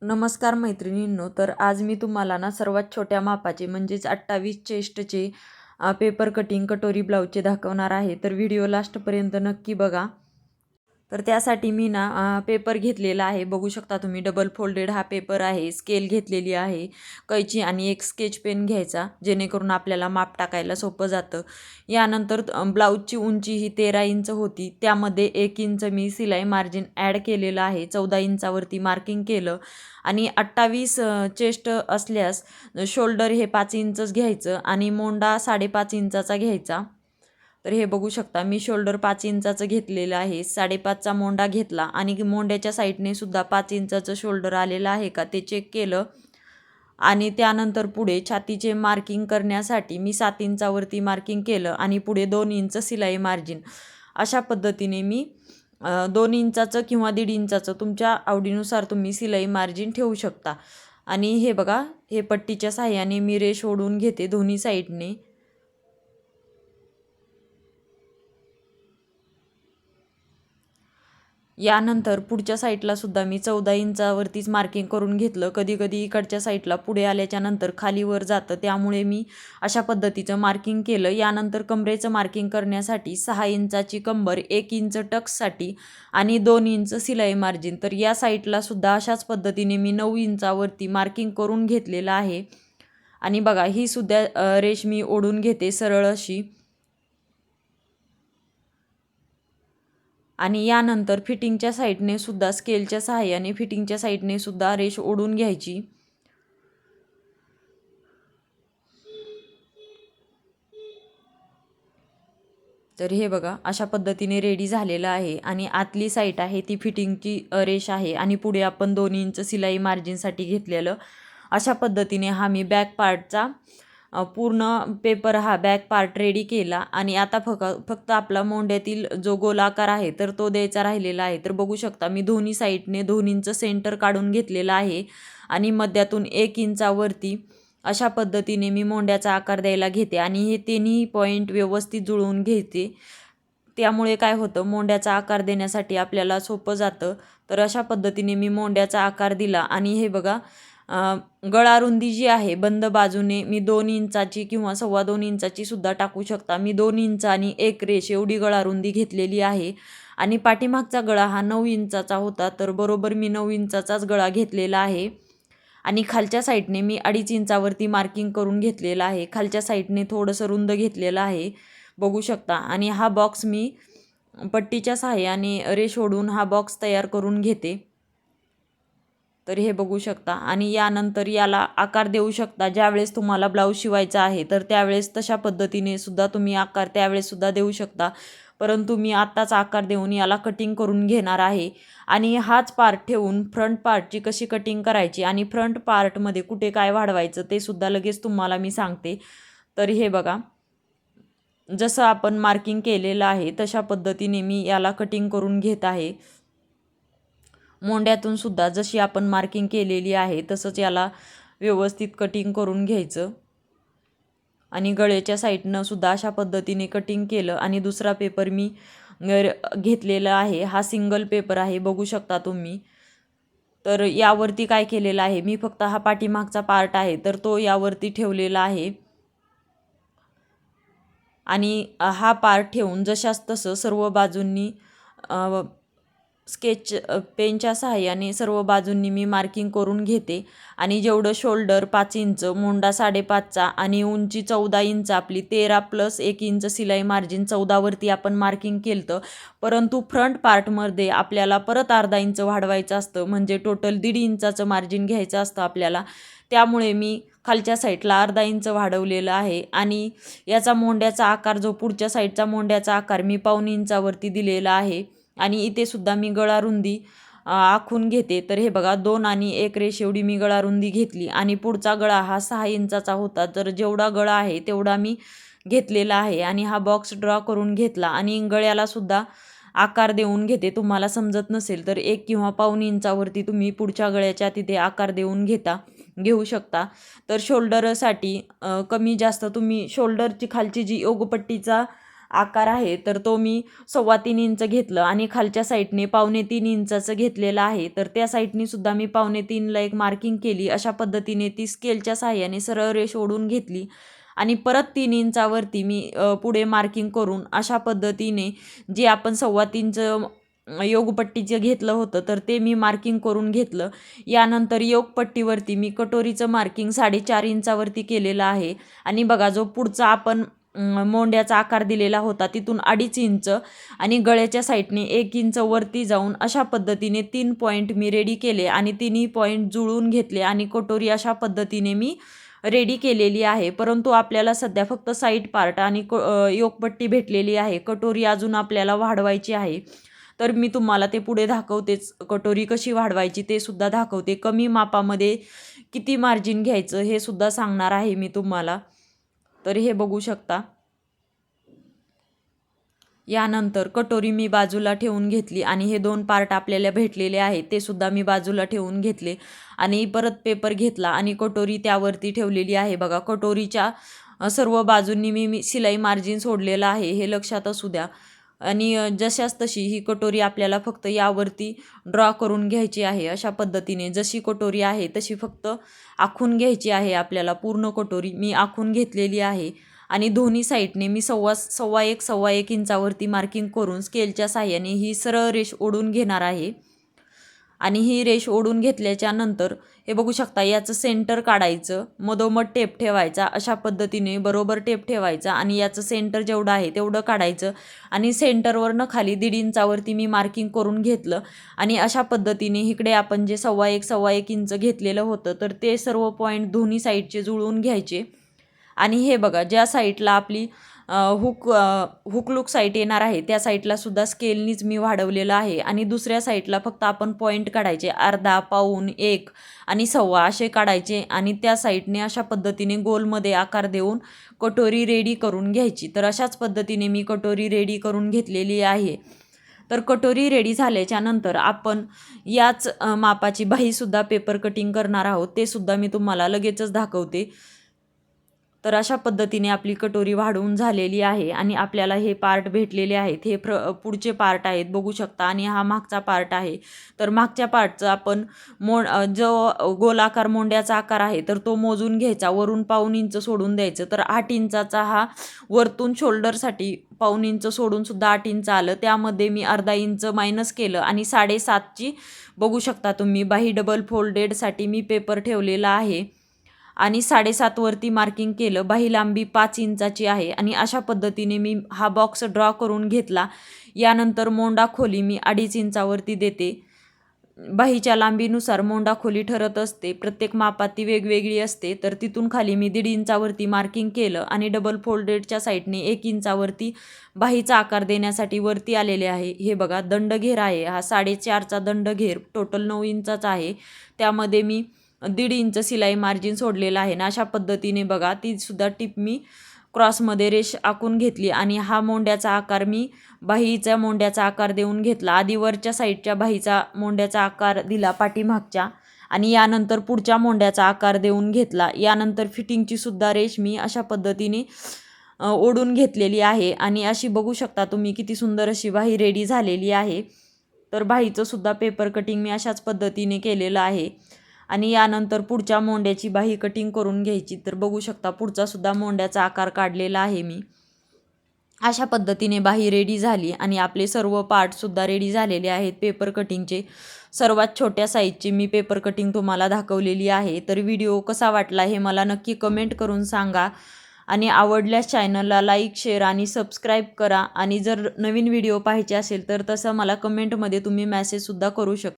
नमस्कार मैत्रिणींनो. तर आज मी तुम्हाला ना सर्वात छोट्या मापाचे म्हणजेच 28 चेस्टचे पेपर कटिंग कटोरी ब्लाऊजचे दाखवणार आहे. तर व्हिडिओ लास्टपर्यंत नक्की बघा. तर त्यासाठी मी ना पेपर घेतलेला आहे. बघू शकता तुम्ही डबल फोल्डेड हा पेपर आहे. स्केल घेतलेली आहे, कैची आणि एक स्केच पेन घ्यायचा, जेणेकरून आपल्याला माप टाकायला सोपं जातं. यानंतर ब्लाऊजची उंची ही 13 इंच होती. त्यामध्ये 1 इंच मी शिलाई मार्जिन ॲड केलेलं आहे. 14 इंचावरती मार्किंग केलं आणि 28 चेस्ट असल्यास शोल्डर हे 5 इंचच घ्यायचं आणि मोंडा 5.5 इंचाचा घ्यायचा. तर हे बघू शकता मी शोल्डर 5 इंचाचं घेतलेलं आहे. 5.5चा मोंडा घेतला आणि मोंड्याच्या साईडने सुद्धा 5 इंचाचं शोल्डर आलेलं आहे का ते चेक केलं. आणि त्यानंतर पुढे छातीचे मार्किंग करण्यासाठी मी 7 इंचावरती मार्किंग केलं आणि पुढे 2 इंच शिलाई मार्जिन. अशा पद्धतीने मी 2 इंचाचं किंवा 1.5 इंचाचं तुमच्या आवडीनुसार तुम्ही शिलाई मार्जिन ठेवू शकता. आणि हे बघा, हे पट्टीच्या साहाय्याने मी रेष ओढून घेते दोन्ही साईडने. यानंतर पुढच्या साईडला सुद्धा मी 14 इंचावरतीच मार्किंग करून घेतलं. कधी कधी इकडच्या साईडला पुढे आल्याच्या नंतर खाली वर जातं, त्यामुळे मी अशा पद्धतीचं मार्किंग केलं. यानंतर कमरेचं मार्किंग करण्यासाठी 6 इंचाची कंबर, 1 इंच टक्ससाठी आणि 2 इंच शिलाई मार्जिन. तर या साईडला सुद्धा अशाच पद्धतीने मी 9 इंचावरती मार्किंग करून घेतलेलं आहे. आणि बघा, ही सुद्धा रेष मी ओढून घेते सरळ अशी. आणि यानंतर फिटिंगच्या साईडने सुद्धा स्केलच्या सहाय्याने फिटिंगच्या साईडने सुद्धा रेष ओढून घ्यायची. तर हे बघा, अशा पद्धतीने रेडी झालेलं आहे. आणि आतली साईड आहे ती फिटिंगची रेष आहे आणि पुढे आपण 2 इंच शिलाई मार्जिनसाठी घेतलेलं. अशा पद्धतीने हा मी बॅक पार्टचा पूर्ण पेपर हा बॅक पार्ट रेडी केला. आणि आता फक्त आपला मोंड्यातील जो गोलाकार आहे तर तो द्यायचा राहिलेला आहे. तर बघू शकता मी दोन्ही साईडने 2 इंच सेंटर काढून घेतलेला आहे आणि मध्यातून 1 इंचावरती अशा पद्धतीने मी मोंड्याचा आकार द्यायला घेते आणि हे तिन्ही पॉईंट व्यवस्थित जुळवून घेते. त्यामुळे काय होतं, मोंड्याचा आकार देण्यासाठी आपल्याला सोपं जातं. तर अशा पद्धतीने मी मोंड्याचा आकार दिला. आणि हे बघा, गळा रुंदी जी आहे बंद बाजूने मी 2 इंचाची किंवा 2.25 इंचाची सुद्धा टाकू शकता. मी 2 इंच आणि 1 रेष एवढी गळा रुंदी घेतलेली आहे. आणि पाठीमागचा गळा हा 9 इंचाचा होता, तर बरोबर मी 9 इंचाचाच गळा घेतलेला आहे. आणि खालच्या साईडने मी 2.5 इंचावरती मार्किंग करून घेतलेलं आहे. खालच्या साईडने थोडंसं रुंद घेतलेलं आहे, बघू शकता. आणि हा बॉक्स मी पट्टीच्या सहाय्याने रेष ओढून हा बॉक्स तयार करून घेते. तर हे बघू शकता. आणि यानंतर याला आकार देऊ शकता. ज्यावेळेस तुम्हाला ब्लाऊज शिवायचा आहे तर त्यावेळेस तशा पद्धतीने सुद्धा तुम्ही आकार त्यावेळेस सुद्धा देऊ शकता. परंतु मी आत्ताच आकार देऊन याला कटिंग करून घेणार आहे. आणि हाच पार्ट ठेवून फ्रंट पार्टची कशी कटिंग करायची आणि फ्रंट पार्टमध्ये कुठे काय वाढवायचं ते सुद्धा लगेच तुम्हाला मी सांगते. तर हे बघा, जसं आपण मार्किंग केलेलं आहे तशा पद्धतीने मी याला कटिंग करून घेत आहे. मोंड्यातून सुद्धा जशी आपण मार्किंग केलेली आहे तसंच याला व्यवस्थित कटिंग करून घ्यायचं. आणि गळ्याच्या साईडनं सुद्धा अशा पद्धतीने कटिंग केलं. आणि दुसरा पेपर मी घेतलेला आहे, हा सिंगल पेपर आहे, बघू शकता तुम्ही. तर यावरती काय केलेलं आहे, मी फक्त हा पाठीमागचा पार्ट आहे तर तो यावरती ठेवलेला आहे. आणि हा पार्ट ठेवून जशास तसं सर्व बाजूंनी स्केच पेनच्या सहाय्याने सर्व बाजूंनी मी मार्किंग करून घेते. आणि जेवढं शोल्डर 5 इंच, मोंडा 5.5चा आणि उंची 14 इंच, आपली 13 + 1 इंच शिलाई मार्जिन 14वरती आपण मार्किंग केलं. परंतु फ्रंट पार्टमध्ये आपल्याला परत अर्धा इंच वाढवायचं असतं, म्हणजे टोटल 1.5 इंचाचं मार्जिन घ्यायचं असतं आपल्याला. त्यामुळे मी खालच्या साईडला अर्धा इंच वाढवलेलं आहे. आणि याचा मोंड्याचा आकार, जो पुढच्या साईडचा मोंड्याचा आकार मी 1.25 इंचावरती दिलेला आहे. आणि इथे सुद्धा मी गळा रुंदी आखून घेते. तर हे बघा, 2 आणि 1 रेष एवढी मी गळा रुंदी घेतली. आणि पुढचा गळा हा 6 इंचाचा होता, तर जेवढा गळा आहे तेवढा मी घेतलेला आहे. आणि हा बॉक्स ड्रॉ करून घेतला. आणि गळ्याला सुद्धा आकार देऊन घेते. तुम्हाला समजत नसेल तर 1 किंवा 1.25 इंचावरती तुम्ही पुढच्या गळ्याच्या तिथे आकार देऊन घेऊ शकता. तर शोल्डरसाठी कमी जास्त तुम्ही शोल्डरची खालची जी योगपट्टीचा आकार आहे तर तो मी 3.25 इंच घेतलं आणि खालच्या साईडने 2.25 इंचाचं घेतलेलं आहे. तर त्या साईडने सुद्धा मी 2.25ला एक मार्किंग केली. अशा पद्धतीने ती स्केलच्या साहाय्याने सरळ रेष ओढून घेतली आणि परत 3 इंचावरती मी पुढे मार्किंग करून अशा पद्धतीने जे आपण 3.25चं योगपट्टीचं घेतलं होतं तर ते मी मार्किंग करून घेतलं. यानंतर योगपट्टीवरती मी कटोरीचं मार्किंग 4.5 इंचावरती केलेलं आहे आणि बघा जो पुढचा आपण मोंड्याचा आकार दिलेला होता तिथून 2.5 इंच आणि गळ्याच्या साईडने 1 इंच वरती जाऊन अशा पद्धतीने 3 पॉईंट मी रेडी केले आणि तिन्ही पॉईंट जुळवून घेतले आणि कटोरी अशा पद्धतीने मी रेडी केलेली आहे. परंतु आपल्याला सध्या फक्त साईड पार्ट आणि योगपट्टी भेटलेली आहे. कटोरी अजून आपल्याला वाढवायची आहे. तर मी तुम्हाला ते पुढे दाखवतेच. कटोरी कशी वाढवायची ते सुद्धा दाखवते. कमी मापामध्ये किती मार्जिन घ्यायचं हे सुद्धा सांगणार आहे मी तुम्हाला. तर हे बघू शकता. यानंतर कटोरी मी बाजूला ठेवून घेतली आणि हे 2 पार्ट आपल्याला भेटलेले आहेत ते सुद्धा मी बाजूला ठेवून घेतले आणि परत पेपर घेतला आणि कटोरी त्यावरती ठेवलेली आहे. बघा कटोरीच्या सर्व बाजूंनी मी शिलाई मार्जिन सोडलेलं आहे हे लक्षात असू द्या. आणि जशाच तशी ही कटोरी आपल्याला फक्त यावरती ड्रॉ करून घ्यायची आहे. अशा पद्धतीने जशी कटोरी आहे तशी फक्त आखून घ्यायची आहे आपल्याला. पूर्ण कटोरी मी आखून घेतलेली आहे आणि दोन्ही साईडने मी सव्वा एक इंचावरती मार्किंग करून स्केलच्या साहाय्याने ही सरळ रेष ओढून घेणार आहे. आणि ही रेष ओढून घेतल्याच्या नंतर हे बघू शकता याचं सेंटर काढायचं, मधोमध टेप ठेवायचा. अशा पद्धतीने बरोबर टेप ठेवायचा आणि याचं सेंटर जेवढं आहे तेवढं काढायचं आणि सेंटरवरनं खाली 1.5 इंचावरती मी मार्किंग करून घेतलं आणि अशा पद्धतीने इकडे आपण जे सव्वा एक इंच घेतलेलं होतं तर ते सर्व पॉईंट दोन्ही साईडचे जुळवून घ्यायचे. आणि हे बघा ज्या साईडला आपली हुकलूक साईड येणार आहे त्या साईडला सुद्धा स्केलनीच मी वाढवलेलं आहे आणि दुसऱ्या साईडला फक्त आपण पॉईंट काढायचे. अर्धा, पाऊण, 1 आणि सव्वा असे काढायचे आणि त्या साईडने अशा पद्धतीने गोलमध्ये आकार देऊन कटोरी रेडी करून घ्यायची. तर अशाच पद्धतीने मी कटोरी रेडी करून घेतलेली आहे. तर कटोरी रेडी झाल्याच्या नंतर आपण याच मापाची बाहीसुद्धा पेपर कटिंग करणार आहोत. ते सुद्धा मी तुम्हाला लगेचच दाखवते. तर अशा पद्धतीने आपली कटोरी वाढवून झालेली आहे आणि आपल्याला हे पार्ट भेटलेले आहेत. हे पुढचे पार्ट आहेत बघू शकता आणि हा मागचा पार्ट आहे. तर मागच्या पार्टचं आपण जो गोलाकार मोंड्याचा आकार आहे तर तो मोजून घ्यायचा. वरून 1.25 इंच सोडून द्यायचं. तर 8 इंचाचा हा वरतून शोल्डरसाठी 1.25 इंच सोडून सुद्धा 8 इंच आलं. त्यामध्ये मी अर्धा इंच मायनस केलं आणि 7.5ची बघू शकता तुम्ही बाही डबल फोल्डेडसाठी मी पेपर ठेवलेला आहे आणि 7.5 वरती मार्किंग केलं. बाही लांबी 5 इंचाची आहे आणि अशा पद्धतीने मी हा बॉक्स ड्रॉ करून घेतला. यानंतर मोंडा खोली मी 2.5 इंचावरती देते. बाहीच्या लांबीनुसार मोंडा खोली ठरत असते. प्रत्येक मापात ती वेगवेगळी असते. तर तिथून खाली मी 1.5 इंचावरती मार्किंग केलं आणि डबल फोल्डेडच्या साईडने 1 इंचावरती बाहीचा आकार देण्यासाठी वरती आलेले आहे. हे बघा दंडघेर आहे हा 4.5चा दंडघेर टोटल 9 इंचाचा आहे. त्यामध्ये मी 1.5 इंच शिलाई मार्जिन सोडलेलं आहे ना. अशा पद्धतीने बघा ती सुद्धा टिप मी क्रॉसमध्ये रेष आखून घेतली आणि हा मोंड्याचा आकार मी बाहीचा मोंड्याचा आकार देऊन घेतला. आधी वरच्या साईडच्या बाहीचा मोंड्याचा आकार दिला पाठीमागच्या आणि यानंतर पुढच्या मोंड्याचा आकार देऊन घेतला. यानंतर फिटिंगची सुद्धा रेष मी अशा पद्धतीने ओढून घेतलेली आहे आणि अशी बघू शकता तुम्ही किती सुंदर अशी बाही रेडी झालेली आहे. तर बाहीचं सुद्धा पेपर कटिंग मी अशाच पद्धतीने केलेलं आहे आणि यानंतर पुढच्या मोंड्याची बाही कटिंग करून घ्यायची. तर बघू शकता पुढचा सुद्धा मोंड्याचा आकार काढलेला आहे मी. अशा पद्धतीने बाही रेडी झाली आणि आपले सर्व पार्टसुद्धा रेडी झालेले आहेत पेपर कटिंगचे. सर्वात छोट्या साईजची मी पेपर कटिंग तुम्हाला दाखवलेली आहे. तर व्हिडिओ कसा वाटला हे मला नक्की कमेंट करून सांगा आणि आवडल्यास चॅनलला लाईक, शेअर आणि सबस्क्राईब करा आणि जर नवीन व्हिडिओ पाहायचे असेल तर तसं मला कमेंटमध्ये तुम्ही मेसेजसुद्धा करू शकता.